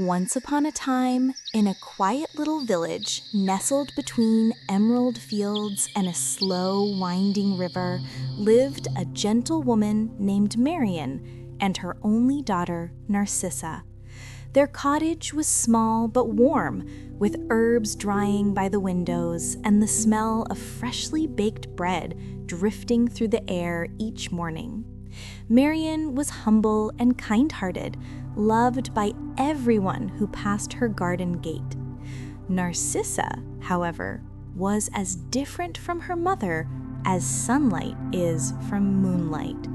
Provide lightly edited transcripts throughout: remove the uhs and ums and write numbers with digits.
Once upon a time, in a quiet little village nestled between emerald fields and a slow, winding river, lived a gentle woman named Marian and her only daughter, Narcissa. Their cottage was small but warm, with herbs drying by the windows and the smell of freshly baked bread drifting through the air each morning. Marian was humble and kind-hearted, loved by everyone who passed her garden gate. Narcissa, however, was as different from her mother as sunlight is from moonlight.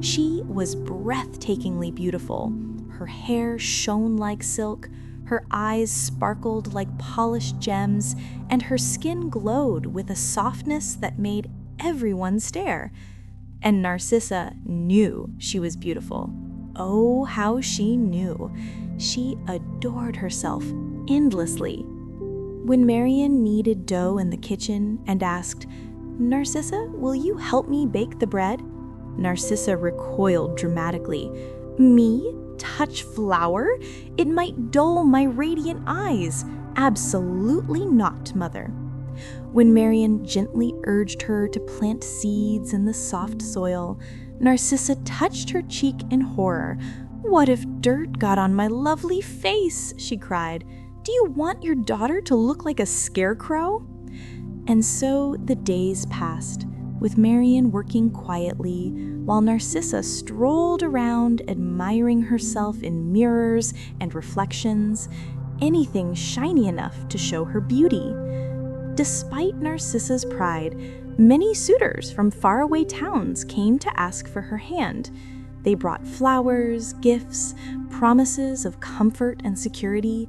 She was breathtakingly beautiful. Her hair shone like silk, her eyes sparkled like polished gems, and her skin glowed with a softness that made everyone stare. And Narcissa knew she was beautiful. Oh, how she knew. She adored herself endlessly. When Marian kneaded dough in the kitchen and asked, "Narcissa, will you help me bake the bread?" Narcissa recoiled dramatically. "Me? Touch flour? It might dull my radiant eyes. Absolutely not, mother." When Marian gently urged her to plant seeds in the soft soil, Narcissa touched her cheek in horror. "What if dirt got on my lovely face?" she cried. "Do you want your daughter to look like a scarecrow?" And so the days passed, with Marian working quietly, while Narcissa strolled around admiring herself in mirrors and reflections, anything shiny enough to show her beauty. Despite Narcissa's pride, many suitors from faraway towns came to ask for her hand. They brought flowers, gifts, promises of comfort and security,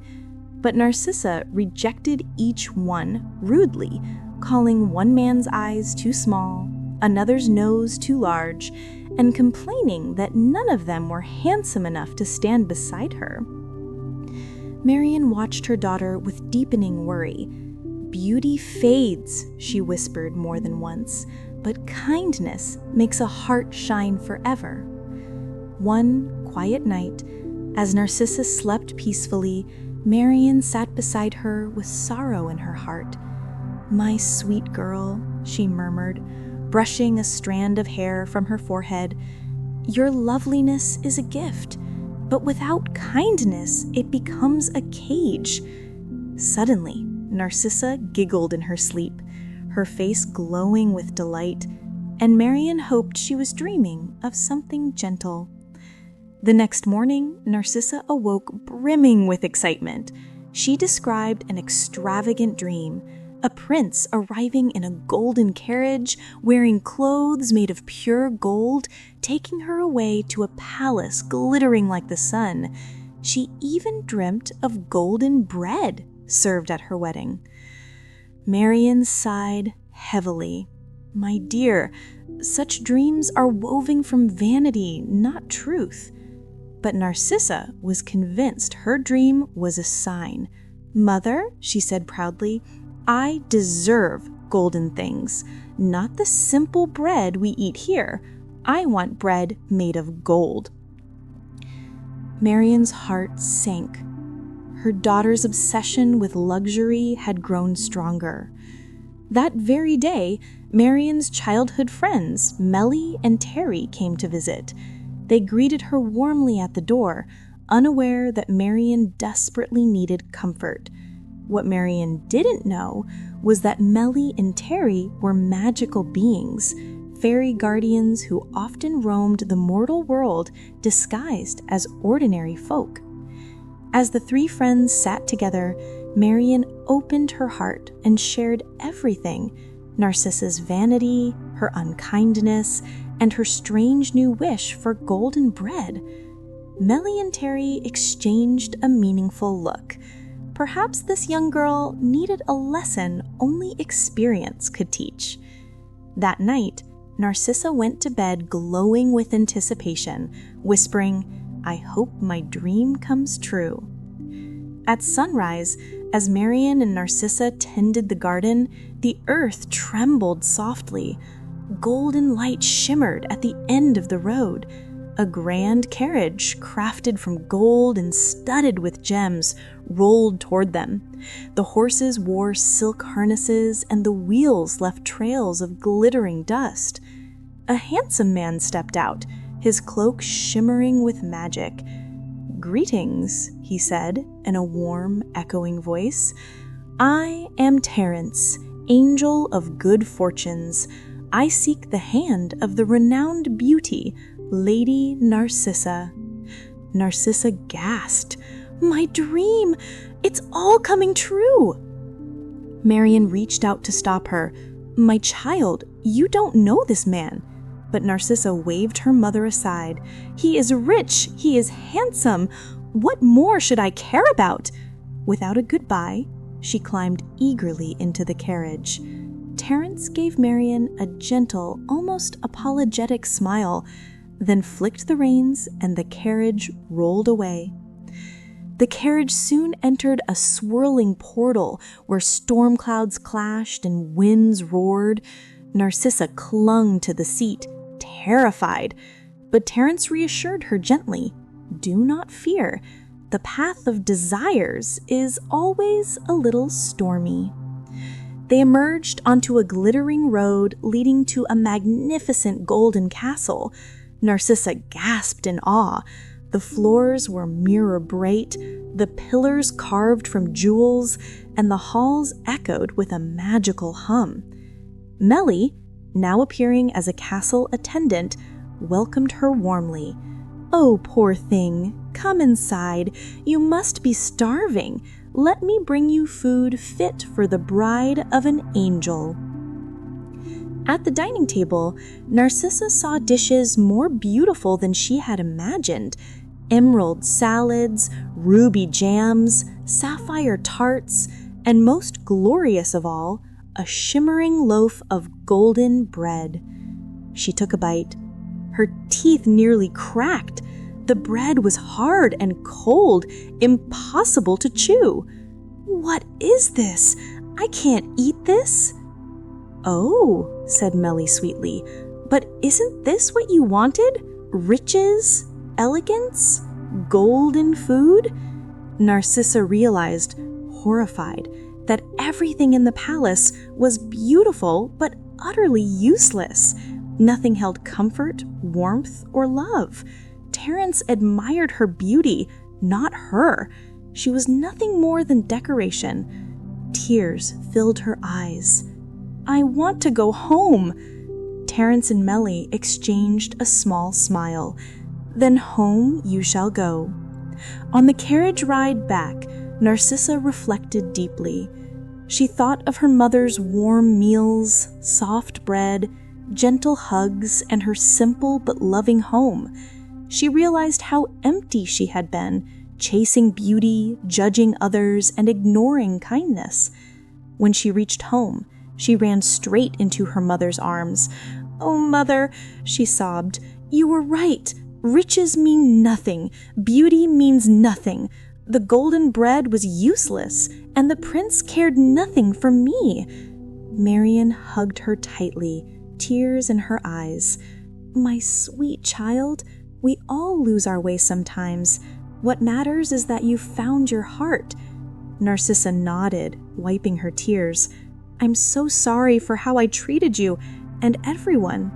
but Narcissa rejected each one rudely, calling one man's eyes too small, another's nose too large, and complaining that none of them were handsome enough to stand beside her. Marian watched her daughter with deepening worry. "Beauty fades," she whispered more than once, "but kindness makes a heart shine forever." One quiet night, as Narcissa slept peacefully, Marian sat beside her with sorrow in her heart. "My sweet girl," she murmured, brushing a strand of hair from her forehead, "your loveliness is a gift, but without kindness it becomes a cage." Suddenly, Narcissa giggled in her sleep, her face glowing with delight, and Marian hoped she was dreaming of something gentle. The next morning, Narcissa awoke brimming with excitement. She described an extravagant dream, a prince arriving in a golden carriage, wearing clothes made of pure gold, taking her away to a palace glittering like the sun. She even dreamt of golden bread served at her wedding. Marian sighed heavily. "My dear, such dreams are woven from vanity, not truth." But Narcissa was convinced her dream was a sign. "Mother," she said proudly, "I deserve golden things, not the simple bread we eat here. I want bread made of gold." Marian's heart sank. Her daughter's obsession with luxury had grown stronger. That very day, Marian's childhood friends, Melly and Terry, came to visit. They greeted her warmly at the door, unaware that Marian desperately needed comfort. What Marian didn't know was that Melly and Terry were magical beings, fairy guardians who often roamed the mortal world disguised as ordinary folk. As the three friends sat together, Marian opened her heart and shared everything: Narcissa's vanity, her unkindness, and her strange new wish for golden bread. Melly and Terry exchanged a meaningful look. Perhaps this young girl needed a lesson only experience could teach. That night, Narcissa went to bed glowing with anticipation, whispering, "I hope my dream comes true." At sunrise, as Marian and Narcissa tended the garden, the earth trembled softly. Golden light shimmered at the end of the road. A grand carriage, crafted from gold and studded with gems, rolled toward them. The horses wore silk harnesses, and the wheels left trails of glittering dust. A handsome man stepped out, his cloak shimmering with magic. "Greetings," he said in a warm, echoing voice. "I am Terence, angel of good fortunes. I seek the hand of the renowned beauty, Lady Narcissa." Narcissa gasped. "My dream! It's all coming true!" Marian reached out to stop her. "My child, you don't know this man." But Narcissa waved her mother aside. "He is rich, he is handsome. What more should I care about?" Without a goodbye, she climbed eagerly into the carriage. Terence gave Marian a gentle, almost apologetic smile, then flicked the reins and the carriage rolled away. The carriage soon entered a swirling portal where storm clouds clashed and winds roared. Narcissa clung to the seat, terrified, but Terence reassured her gently. "Do not fear. The path of desires is always a little stormy." They emerged onto a glittering road leading to a magnificent golden castle. Narcissa gasped in awe. The floors were mirror bright, the pillars carved from jewels, and the halls echoed with a magical hum. Melly, now appearing as a castle attendant, welcomed her warmly. "Oh, poor thing, come inside. You must be starving. Let me bring you food fit for the bride of an angel." At the dining table, Narcissa saw dishes more beautiful than she had imagined. Emerald salads, ruby jams, sapphire tarts, and most glorious of all, a shimmering loaf of golden bread. She took a bite. Her teeth nearly cracked. The bread was hard and cold, impossible to chew. "What is this? I can't eat this." "Oh," said Melly sweetly, "but isn't this what you wanted? Riches, elegance, golden food?" Narcissa realized, horrified, that everything in the palace was beautiful but utterly useless. Nothing held comfort, warmth, or love. Terence admired her beauty, not her. She was nothing more than decoration. Tears filled her eyes. "I want to go home." Terence and Melly exchanged a small smile. "Then home you shall go." On the carriage ride back, Narcissa reflected deeply. She thought of her mother's warm meals, soft bread, gentle hugs, and her simple but loving home. She realized how empty she had been, chasing beauty, judging others, and ignoring kindness. When she reached home, she ran straight into her mother's arms. "Oh, Mother," she sobbed, "you were right. Riches mean nothing. Beauty means nothing. The golden bread was useless, and the prince cared nothing for me." Marian hugged her tightly, tears in her eyes. "My sweet child, we all lose our way sometimes. What matters is that you found your heart." Narcissa nodded, wiping her tears. "I'm so sorry for how I treated you and everyone."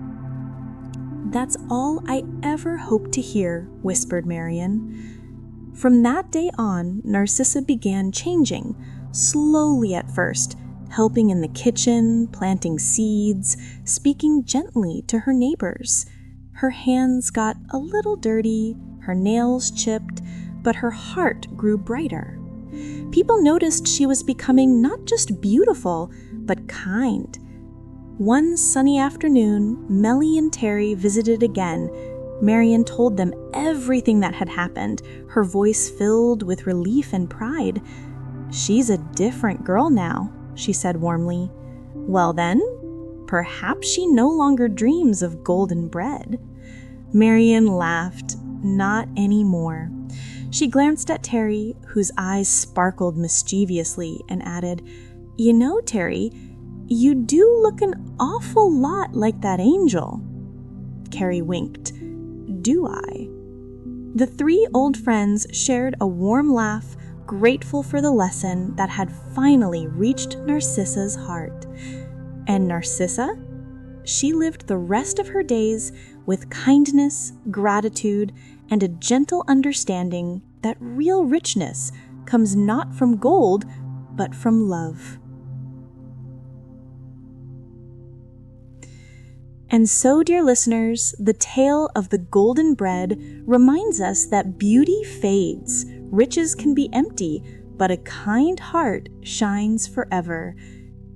"That's all I ever hoped to hear," whispered Marian. From that day on, Narcissa began changing, slowly at first, helping in the kitchen, planting seeds, speaking gently to her neighbors. Her hands got a little dirty, her nails chipped, but her heart grew brighter. People noticed she was becoming not just beautiful, but kind. One sunny afternoon, Melly and Terry visited again. Marian told them everything that had happened, her voice filled with relief and pride. "She's a different girl now," she said warmly. "Well then, perhaps she no longer dreams of golden bread." Marian laughed. Not anymore. She glanced at Terry, whose eyes sparkled mischievously, and added, "You know, Terry, you do look an awful lot like that angel." Carrie winked. do I? The three old friends shared a warm laugh, grateful for the lesson that had finally reached Narcissa's heart. And Narcissa? She lived the rest of her days with kindness, gratitude, and a gentle understanding that real richness comes not from gold, but from love. And so, dear listeners, the tale of the golden bread reminds us that beauty fades, riches can be empty, but a kind heart shines forever.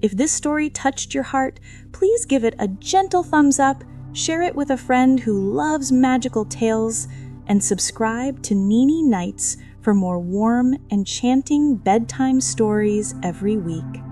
If this story touched your heart, please give it a gentle thumbs up, share it with a friend who loves magical tales, and subscribe to Nini Nights for more warm, enchanting bedtime stories every week.